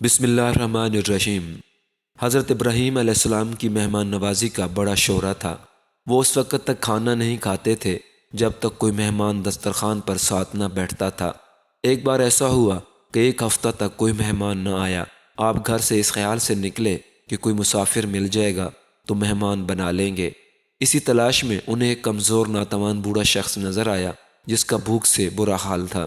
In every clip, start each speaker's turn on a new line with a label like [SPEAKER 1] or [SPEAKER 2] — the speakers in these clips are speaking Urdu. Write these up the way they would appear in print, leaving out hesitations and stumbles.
[SPEAKER 1] بسم اللہ الرحمن الرحیم۔ حضرت ابراہیم علیہ السلام کی مہمان نوازی کا بڑا شہرہ تھا۔ وہ اس وقت تک کھانا نہیں کھاتے تھے جب تک کوئی مہمان دسترخوان پر ساتھ نہ بیٹھتا تھا۔ ایک بار ایسا ہوا کہ ایک ہفتہ تک کوئی مہمان نہ آیا۔ آپ گھر سے اس خیال سے نکلے کہ کوئی مسافر مل جائے گا تو مہمان بنا لیں گے۔ اسی تلاش میں انہیں ایک کمزور ناتوان بوڑھا شخص نظر آیا جس کا بھوک سے برا حال تھا۔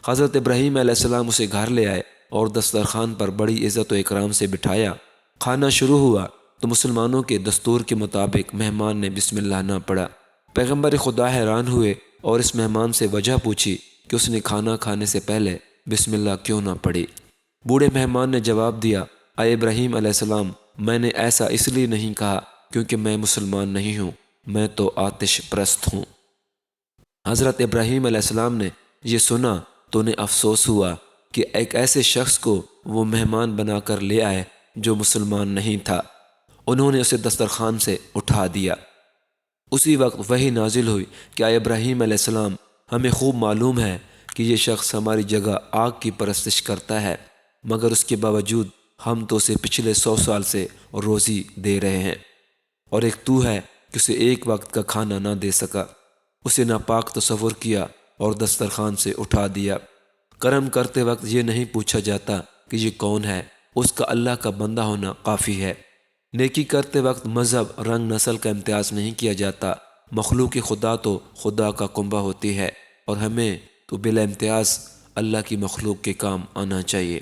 [SPEAKER 1] حضرت ابراہیم علیہ السلام اسے گھر لے آئے اور دسترخوان پر بڑی عزت و اکرام سے بٹھایا۔ کھانا شروع ہوا تو مسلمانوں کے دستور کے مطابق مہمان نے بسم اللہ نہ پڑھا۔ پیغمبر خدا حیران ہوئے اور اس مہمان سے وجہ پوچھی کہ اس نے کھانا کھانے سے پہلے بسم اللہ کیوں نہ پڑھی۔ بوڑھے مہمان نے جواب دیا، اے ابراہیم علیہ السلام، میں نے ایسا اس لیے نہیں کہا کیونکہ میں مسلمان نہیں ہوں، میں تو آتش پرست ہوں۔ حضرت ابراہیم علیہ السلام نے یہ سنا تو انہیں افسوس ہوا کہ ایک ایسے شخص کو وہ مہمان بنا کر لے آئے جو مسلمان نہیں تھا۔ انہوں نے اسے دسترخوان سے اٹھا دیا۔ اسی وقت وحی نازل ہوئی کہ اے ابراہیم علیہ السلام، ہمیں خوب معلوم ہے کہ یہ شخص ہماری جگہ آگ کی پرستش کرتا ہے، مگر اس کے باوجود ہم تو اسے پچھلے 100 سال سے روزی دے رہے ہیں، اور ایک تو ہے کہ اسے ایک وقت کا کھانا نہ دے سکا۔ اسے ناپاک تصور کیا اور دسترخوان سے اٹھا دیا۔ کرم کرتے وقت یہ نہیں پوچھا جاتا کہ یہ کون ہے، اس کا اللہ کا بندہ ہونا کافی ہے۔ نیکی کرتے وقت مذہب، رنگ، نسل کا امتیاز نہیں کیا جاتا۔ مخلوق خدا تو خدا کا کنبہ ہوتی ہے، اور ہمیں تو بلا امتیاز اللہ کی مخلوق کے کام آنا چاہیے۔